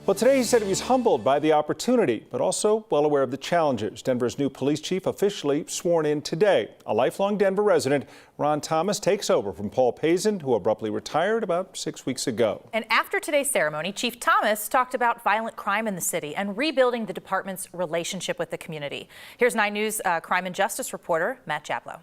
Well, today he said he was humbled by the opportunity, but also well aware of the challenges. Denver's new police chief officially sworn in today. A lifelong Denver resident, Ron Thomas, takes over from Paul Pazin, who abruptly retired about 6 weeks ago. And after today's ceremony, Chief Thomas talked about violent crime in the city and rebuilding the department's relationship with the community. Here's 9 News crime and justice reporter Matt Jablow.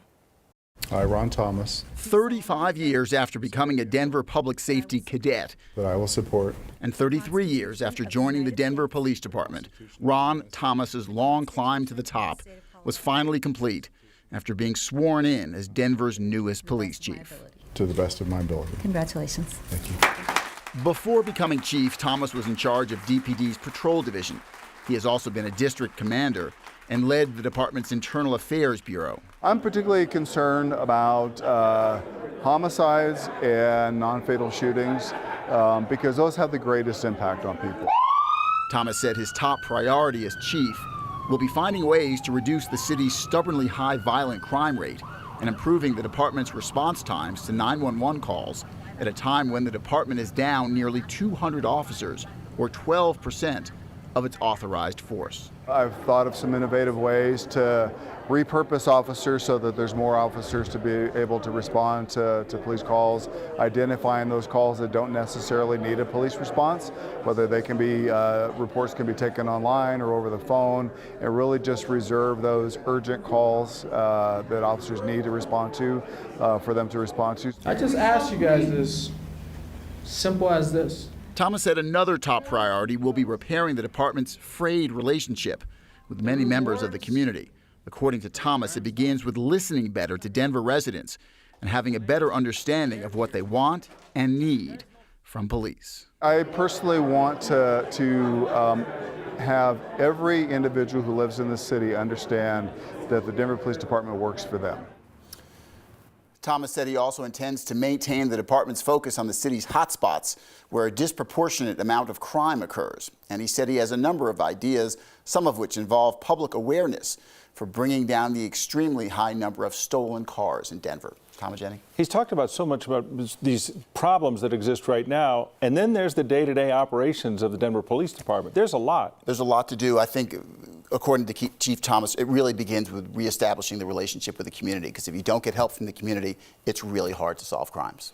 I, Ron Thomas, 35 years after becoming a Denver Public Safety Cadet, that I will support, and 33 years after joining the Denver Police Department, Ron Thomas's long climb to the top was finally complete after being sworn in as Denver's newest police chief. to the best of my ability. Congratulations. Thank you. Before becoming chief, Thomas was in charge of DPD's patrol division. He has also been a district commander and led the department's Internal Affairs Bureau. I'm particularly concerned about homicides and non-fatal shootings because those have the greatest impact on people. Thomas said his top priority as chief will be finding ways to reduce the city's stubbornly high violent crime rate and improving the department's response times to 911 calls at a time when the department is down nearly 200 officers, or 12% of its authorized force. I've thought of some innovative ways to repurpose officers so that there's more officers to be able to respond to police calls, identifying those calls that don't necessarily need a police response, whether they can be, reports can be taken online or over the phone, and really just reserve those urgent calls that officers need to respond to, for them to respond to. I just asked you guys this, simple as this. Thomas said another top priority will be repairing the department's frayed relationship with many members of the community. According to Thomas, it begins with listening better to Denver residents and having a better understanding of what they want and need from police. I personally want to have every individual who lives in the city understand that the Denver Police Department works for them. Thomas said he also intends to maintain the department's focus on the city's hotspots where a disproportionate amount of crime occurs. And he said he has a number of ideas, some of which involve public awareness for bringing down the extremely high number of stolen cars in Denver. Tom and Jenny? He's talked about so much about these problems that exist right now, and then there's the day-to-day operations of the Denver Police Department. There's a lot. There's a lot to do. I think, according to Chief Thomas, it really begins with reestablishing the relationship with the community, because if you don't get help from the community, it's really hard to solve crimes.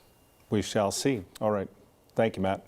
We shall see. All right. Thank you, Matt.